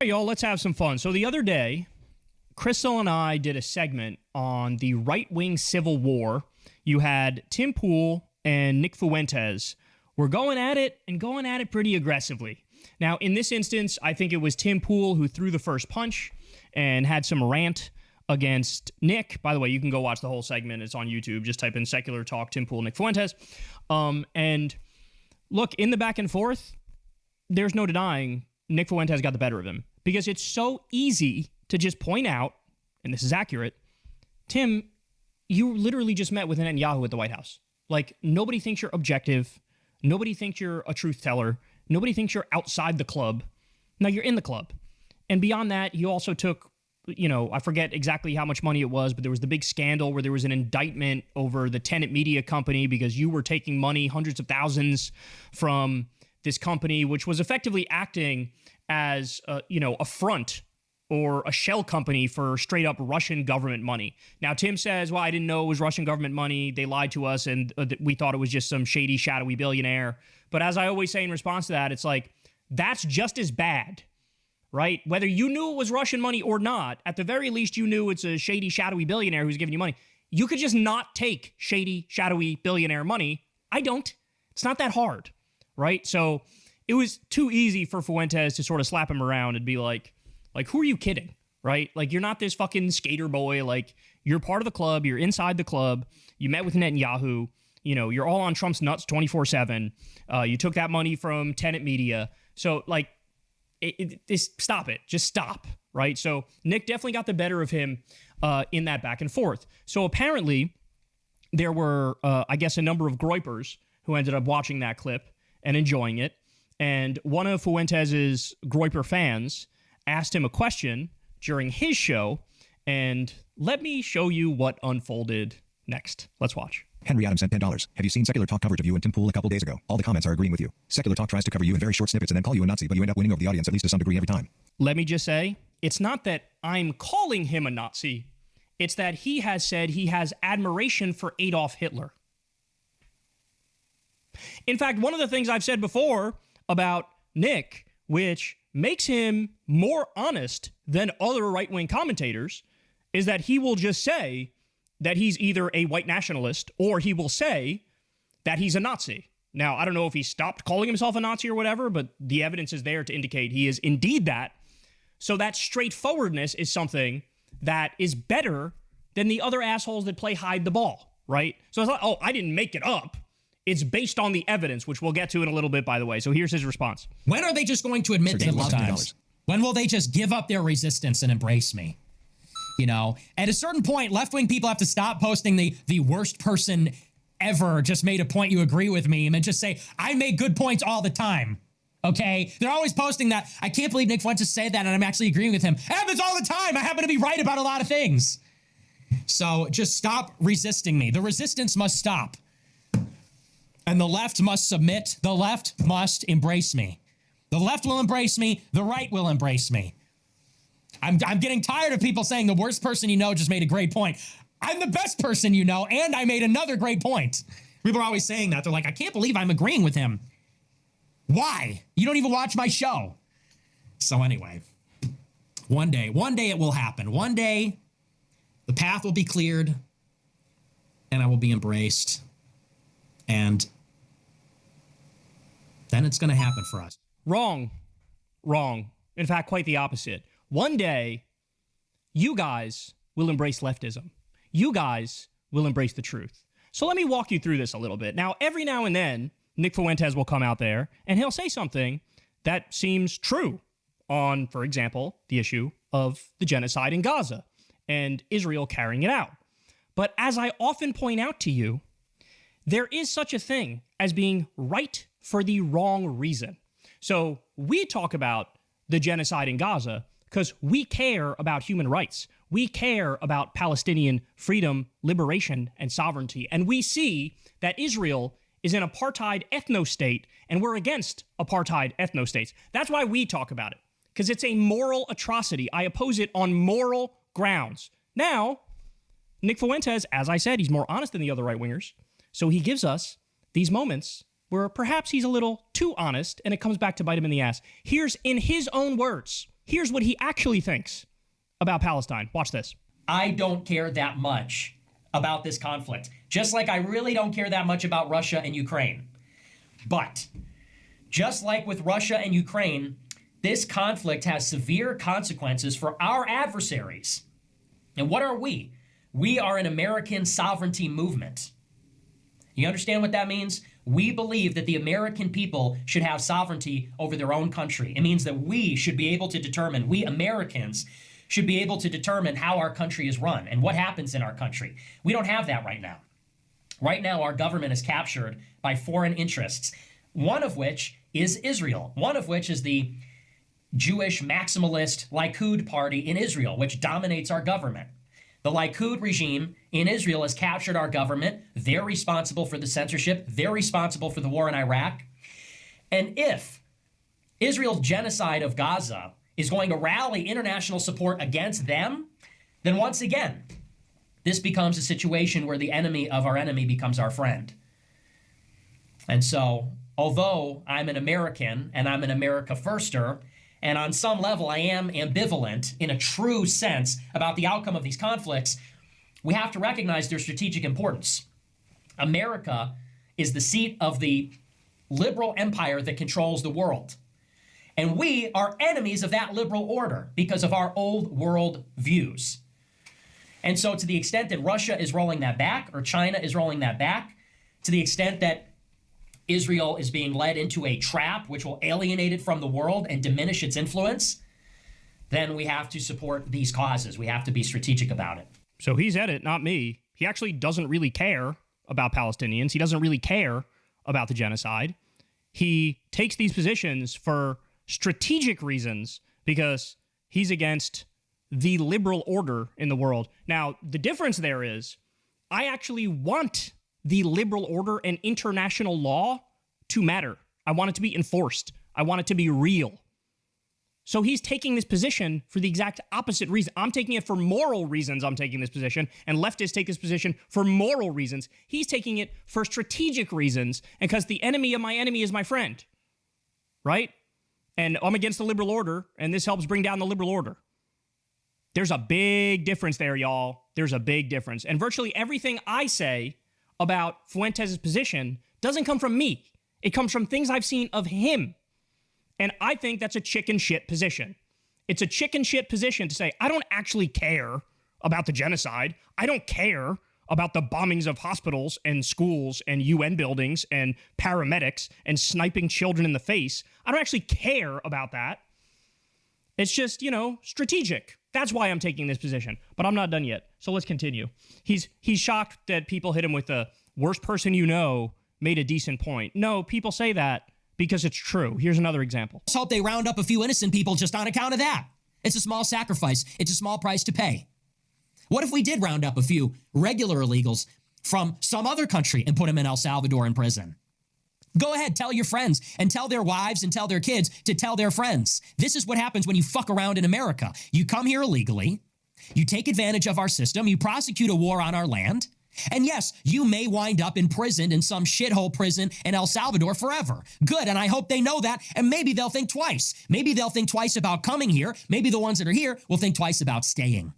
Hey, y'all, let's have some fun. So the other day, Crystal and I did a segment on the right-wing civil war. You had Tim Pool and Nick Fuentes were going at it pretty aggressively. Now, in this instance, I think it was Tim Pool who threw the first punch and had some rant against Nick. By the way, you can go watch the whole segment. It's on YouTube. Just type in Secular Talk, Tim Pool, Nick Fuentes. And look, in the back and forth, there's no denying Nick Fuentes got the better of him because it's so easy to just point out, and this is accurate, Tim, you literally just met with Netanyahu at the White House. Like, nobody thinks you're objective. Nobody thinks you're a truth teller. Nobody thinks you're outside the club. No, you're in the club. And beyond that, you also took, I forget exactly how much money it was, but there was the big scandal where there was an indictment over the Tenet Media company because you were taking money, hundreds of thousands, from this company, which was effectively acting as, a front or a shell company for straight up Russian government money. Now, Tim says, well, I didn't know it was Russian government money. They lied to us and we thought it was just some shady, shadowy billionaire. But as I always say in response to that, it's like, that's just as bad, right? Whether you knew it was Russian money or not, at the very least, you knew it's a shady, shadowy billionaire who's giving you money. You could just not take shady, shadowy billionaire money. I don't. It's not that hard, right? So it was too easy for Fuentes to sort of slap him around and be like, who are you kidding, right? Like, you're not this fucking skater boy. Like, you're part of the club. You're inside the club. You met with Netanyahu. You're all on Trump's nuts 24/7. You took that money from Tenet Media. So, like, stop it. Just stop, right? So Nick definitely got the better of him in that back and forth. So apparently there were, I guess, a number of groypers who ended up watching that clip and enjoying it. And one of Fuentes' groyper fans asked him a question during his show, and let me show you what unfolded next. Let's watch. Henry Adams sent $10. Have you seen Secular Talk coverage of you and Tim Pool a couple days ago? All the comments are agreeing with you. Secular Talk tries to cover you in very short snippets and then call you a Nazi, but you end up winning over the audience, at least to some degree, every time. Let me just say, it's not that I'm calling him a Nazi. It's that he has said he has admiration for Adolf Hitler. In fact, one of the things I've said before about Nick, which makes him more honest than other right-wing commentators, is that he will just say that he's either a white nationalist or he will say that he's a Nazi. Now, I don't know if he stopped calling himself a Nazi or whatever, but the evidence is there to indicate he is indeed that. So that straightforwardness is something that is better than the other assholes that play hide the ball, right? So it's like, oh, I didn't make it up. It's based on the evidence, which we'll get to in a little bit, by the way. So here's his response. When are they just going to admit to love times? When will they just give up their resistance and embrace me? At a certain point, left-wing people have to stop posting the worst person ever just made a point you agree with me and just say, I make good points all the time. Okay? They're always posting that. I can't believe Nick Fuentes said that and I'm actually agreeing with him. It happens all the time. I happen to be right about a lot of things. So just stop resisting me. The resistance must stop. And the left must submit. The left must embrace me. The left will embrace me. The right will embrace me. I'm getting tired of people saying the worst person you know just made a great point. I'm the best person you know, and I made another great point. People are always saying that. They're like, I can't believe I'm agreeing with him. Why? You don't even watch my show. So anyway, one day it will happen. One day, the path will be cleared, and I will be embraced. And then it's going to happen for us. Wrong. In fact, quite the opposite. One day, you guys will embrace leftism. You guys will embrace the truth. So let me walk you through this a little bit. Now, every now and then, Nick Fuentes will come out there and he'll say something that seems true on, for example, the issue of the genocide in Gaza and Israel carrying it out. But as I often point out to you, there is such a thing as being right for the wrong reason. So we talk about the genocide in Gaza because we care about human rights. We care about Palestinian freedom, liberation, and sovereignty. And we see that Israel is an apartheid ethno-state, and we're against apartheid ethno-states. That's why we talk about it, because it's a moral atrocity. I oppose it on moral grounds. Now, Nick Fuentes, as I said, he's more honest than the other right-wingers, so he gives us these moments where perhaps he's a little too honest, and it comes back to bite him in the ass. Here's, in his own words, Here's what he actually thinks about Palestine. Watch this. I don't care that much about this conflict, just like I really don't care that much about Russia and Ukraine. But just like with Russia and Ukraine, this conflict has severe consequences for our adversaries. And what are we? We are an American sovereignty movement. You understand what that means? We believe that the American people should have sovereignty over their own country. It means that we should be able to determine, we Americans should be able to determine how our country is run and what happens in our country. We don't have that right now. Right now, our government is captured by foreign interests, one of which is Israel, one of which is the Jewish maximalist Likud party in Israel, which dominates our government. The Likud regime in Israel has captured our government. They're responsible for the censorship. They're responsible for the war in Iraq. And if Israel's genocide of Gaza is going to rally international support against them, then once again, this becomes a situation where the enemy of our enemy becomes our friend. And so, although I'm an American and I'm an America firster, and on some level I am ambivalent in a true sense about the outcome of these conflicts, we have to recognize their strategic importance. America is the seat of the liberal empire that controls the world. And we are enemies of that liberal order because of our old world views. And so to the extent that Russia is rolling that back, or China is rolling that back, to the extent that Israel is being led into a trap which will alienate it from the world and diminish its influence, then we have to support these causes. We have to be strategic about it. So he's at it, not me. He actually doesn't really care about Palestinians. He doesn't really care about the genocide. He takes these positions for strategic reasons because he's against the liberal order in the world. Now, the difference there is I actually want the liberal order and international law to matter. I want it to be enforced. I want it to be real. So he's taking this position for the exact opposite reason. I'm taking it for moral reasons. I'm taking this position, and leftists take this position for moral reasons. He's taking it for strategic reasons, and because the enemy of my enemy is my friend, right? And I'm against the liberal order, and this helps bring down the liberal order. There's a big difference there, y'all. There's a big difference. And virtually everything I say about Fuentes' position doesn't come from me. It comes from things I've seen of him. And I think that's a chicken shit position. It's a chicken shit position to say, I don't actually care about the genocide. I don't care about the bombings of hospitals and schools and UN buildings and paramedics and sniping children in the face. I don't actually care about that. It's just, strategic. That's why I'm taking this position. But I'm not done yet. So let's continue. He's shocked that people hit him with the worst person you know made a decent point. No, people say that because it's true. Here's another example. Let's hope they round up a few innocent people just on account of that. It's a small sacrifice. It's a small price to pay. What if we did round up a few regular illegals from some other country and put them in El Salvador in prison? Go ahead, tell your friends and tell their wives and tell their kids to tell their friends. This is what happens when you fuck around in America. You come here illegally, you take advantage of our system, you prosecute a war on our land, and yes, you may wind up imprisoned in some shithole prison in El Salvador forever. Good, and I hope they know that, and maybe they'll think twice. Maybe they'll think twice about coming here. Maybe the ones that are here will think twice about staying.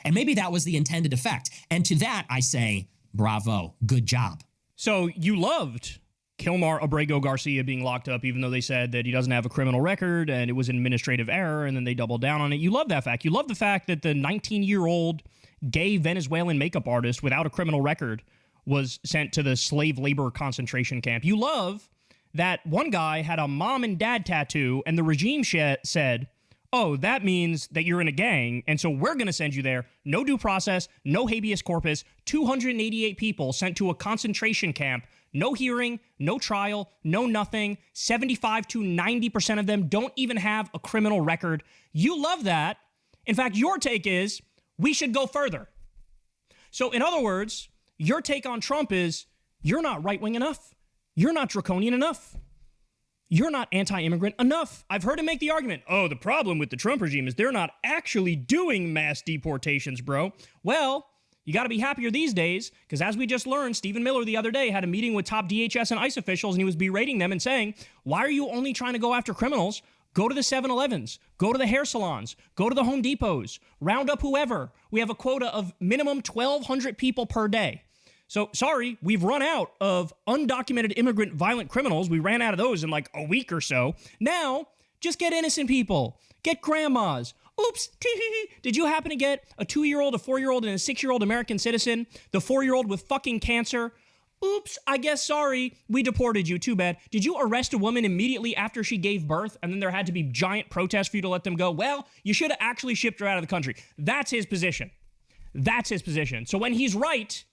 And maybe that was the intended effect. And to that, I say, bravo, good job. So you loved Kilmar Abrego Garcia being locked up, even though they said that he doesn't have a criminal record and it was an administrative error, and then they doubled down on it. You love that fact. You love the fact that the 19-year-old gay Venezuelan makeup artist without a criminal record was sent to the slave labor concentration camp. You love that one guy had a mom and dad tattoo, and the regime said, oh, that means that you're in a gang, and so we're going to send you there. No due process, no habeas corpus, 288 people sent to a concentration camp. No hearing, no trial, no nothing. 75 to 90% of them don't even have a criminal record. You love that. In fact, your take is we should go further. So in other words, your take on Trump is you're not right-wing enough. You're not draconian enough. You're not anti-immigrant enough. I've heard him make the argument, oh, the problem with the Trump regime is they're not actually doing mass deportations, bro. Well, you got to be happier these days, because as we just learned, Stephen Miller the other day had a meeting with top DHS and ICE officials, and he was berating them and saying, why are you only trying to go after criminals? Go to the 7-Elevens, go to the hair salons, go to the Home Depots, round up whoever. We have a quota of minimum 1,200 people per day. So, sorry, we've run out of undocumented immigrant violent criminals. We ran out of those in like a week or so. Now, just get innocent people. Get grandmas. Oops, did you happen to get a 2-year-old, a 4-year-old, and a 6-year-old American citizen? The 4-year-old with fucking cancer? Oops, I guess sorry, we deported you, too bad. Did you arrest a woman immediately after she gave birth and then there had to be giant protests for you to let them go? Well, you should have actually shipped her out of the country. That's his position. That's his position. So when he's right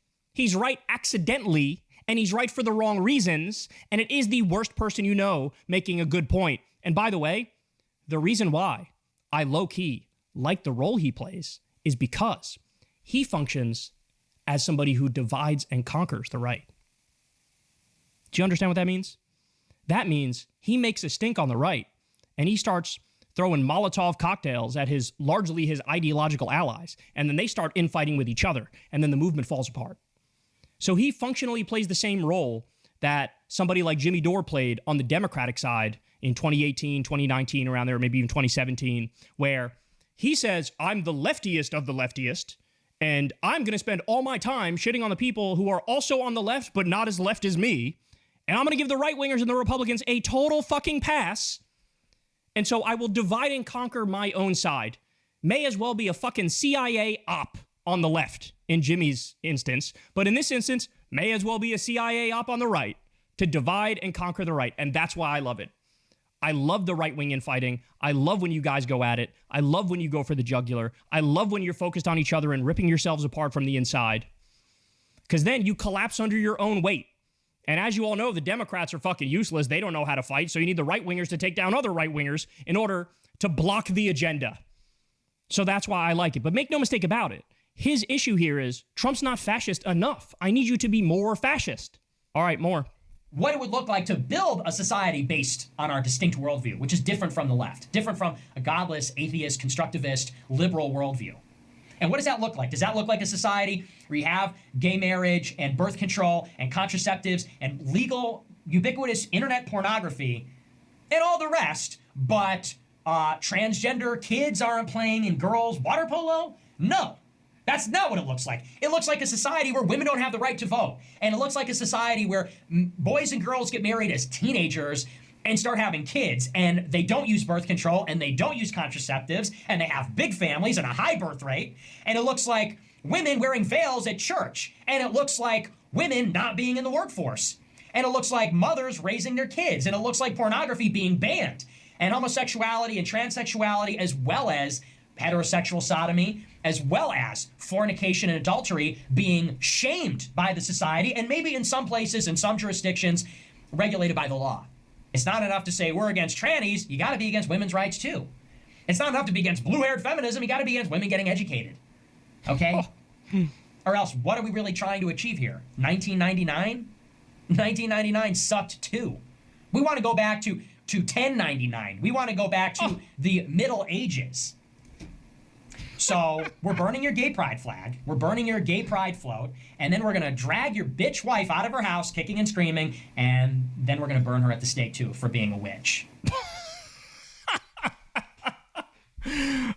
accidentally, and he's right for the wrong reasons, and it is the worst person you know making a good point. And by the way, the reason why I low-key like the role he plays is because he functions as somebody who divides and conquers the right. Do you understand what that means? That means he makes a stink on the right, and he starts throwing Molotov cocktails at largely his ideological allies, and then they start infighting with each other, and then the movement falls apart. So he functionally plays the same role that somebody like Jimmy Dore played on the Democratic side in 2018, 2019, around there, maybe even 2017, where he says, I'm the leftiest of the leftiest, and I'm going to spend all my time shitting on the people who are also on the left, but not as left as me. And I'm going to give the right-wingers and the Republicans a total fucking pass. And so I will divide and conquer my own side. May as well be a fucking CIA op on the left in Jimmy's instance. But in this instance, may as well be a CIA op on the right to divide and conquer the right. And that's why I love it. I love the right-wing infighting. I love when you guys go at it. I love when you go for the jugular. I love when you're focused on each other and ripping yourselves apart from the inside. Because then you collapse under your own weight. And as you all know, the Democrats are fucking useless. They don't know how to fight. So you need the right-wingers to take down other right-wingers in order to block the agenda. So that's why I like it. But make no mistake about it. His issue here is Trump's not fascist enough. I need you to be more fascist. All right, more. What it would look like to build a society based on our distinct worldview, which is different from the left, different from a godless, atheist, constructivist, liberal worldview. And what does that look like? Does that look like a society where you have gay marriage and birth control and contraceptives and legal, ubiquitous internet pornography and all the rest, but transgender kids aren't playing in girls' water polo? No. That's not what it looks like. It looks like a society where women don't have the right to vote. And it looks like a society where boys and girls get married as teenagers and start having kids, and they don't use birth control, and they don't use contraceptives, and they have big families and a high birth rate. And it looks like women wearing veils at church. And it looks like women not being in the workforce. And it looks like mothers raising their kids. And it looks like pornography being banned. And homosexuality and transsexuality, as well as heterosexual sodomy, as well as fornication and adultery being shamed by the society, and maybe in some places, in some jurisdictions, regulated by the law. It's not enough to say we're against trannies. You got to be against women's rights too. It's not enough to be against blue-haired feminism. You got to be against women getting educated. Okay? Or else, what are we really trying to achieve here? 1999? 1999 sucked too. We want to go back to 1099. We want to go back to the Middle Ages. So we're burning your gay pride flag. We're burning your gay pride float. And then we're going to drag your bitch wife out of her house, kicking and screaming. And then we're going to burn her at the stake, too, for being a witch.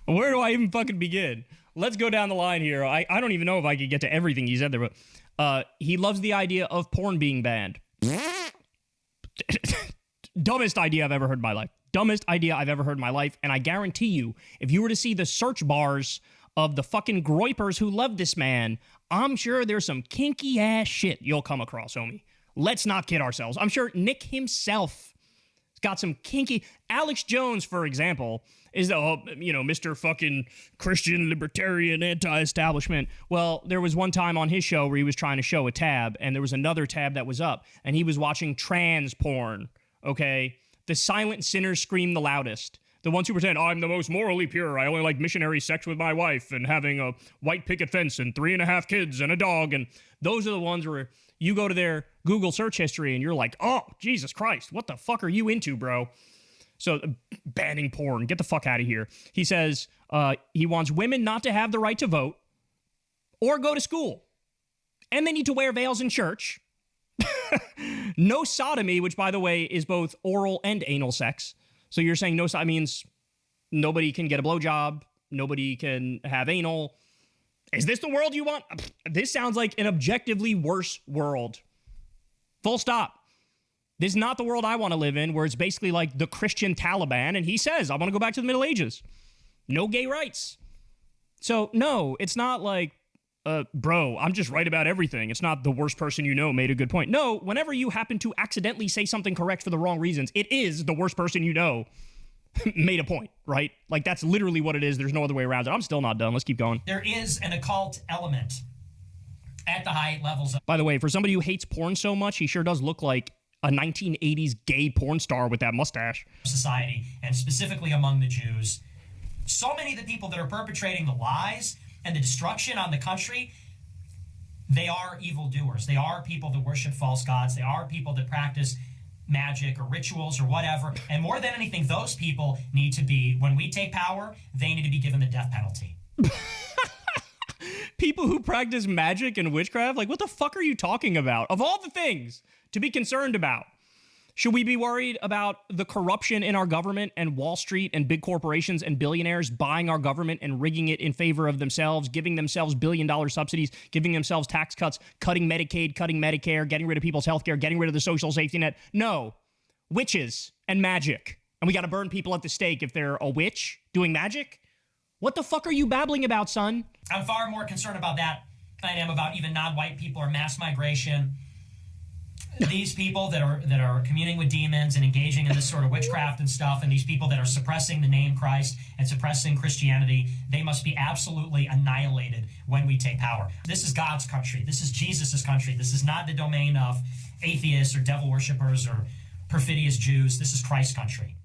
Where do I even fucking begin? Let's go down the line here. I don't even know if I could get to everything he said there. But he loves the idea of porn being banned. Dumbest idea I've ever heard in my life. Dumbest idea I've ever heard in my life. And I guarantee you, if you were to see the search bars of the fucking groypers who love this man, I'm sure there's some kinky ass shit you'll come across, homie. Let's not kid ourselves. I'm sure Nick himself has got some kinky. Alex Jones, for example, is Mr. fucking Christian libertarian anti-establishment. Well, there was one time on his show where he was trying to show a tab, and there was another tab that was up, and he was watching trans porn. Okay. The silent sinners scream the loudest. The ones who pretend, I'm the most morally pure. I only like missionary sex with my wife and having a white picket fence and 3.5 kids and a dog. And those are the ones where you go to their Google search history and you're like, oh, Jesus Christ, what the fuck are you into, bro? So banning porn, get the fuck out of here. He says he wants women not to have the right to vote or go to school. And they need to wear veils in church. No sodomy, which, by the way, is both oral and anal sex. So you're saying no side means nobody can get a blowjob, nobody can have anal. Is this the world you want? This sounds like an objectively worse world. Full stop. This is not the world I want to live in, where it's basically like the Christian Taliban, and he says, I want to go back to the Middle Ages. No gay rights. So, no, it's not like, bro, I'm just right about everything. It's not the worst person you know made a good point. No, whenever you happen to accidentally say something correct for the wrong reasons, it is the worst person you know made a point, right? Like, that's literally what it is. There's no other way around it. I'm still not done. Let's keep going. There is an occult element at the high levels. By the way, for somebody who hates porn so much, he sure does look like a 1980s gay porn star with that mustache. Society, and specifically among the Jews. So many of the people that are perpetrating the lies and the destruction on the country, they are evildoers. They are people that worship false gods. They are people that practice magic or rituals or whatever. And more than anything, those people need to be, when we take power, they need to be given the death penalty. People who practice magic and witchcraft? Like, what the fuck are you talking about? Of all the things to be concerned about, should we be worried about the corruption in our government and Wall Street and big corporations and billionaires buying our government and rigging it in favor of themselves, giving themselves billion-dollar subsidies, giving themselves tax cuts, cutting Medicaid, cutting Medicare, getting rid of people's health care, getting rid of the social safety net? No. Witches and magic. And we got to burn people at the stake if they're a witch doing magic? What the fuck are you babbling about, son? I'm far more concerned about that than I am about even non-white people or mass migration. These people that are communing with demons and engaging in this sort of witchcraft and stuff, and these people that are suppressing the name Christ and suppressing Christianity, they must be absolutely annihilated when we take power. This is God's country. This is Jesus' country. This is not the domain of atheists or devil worshippers or perfidious Jews. This is Christ's country.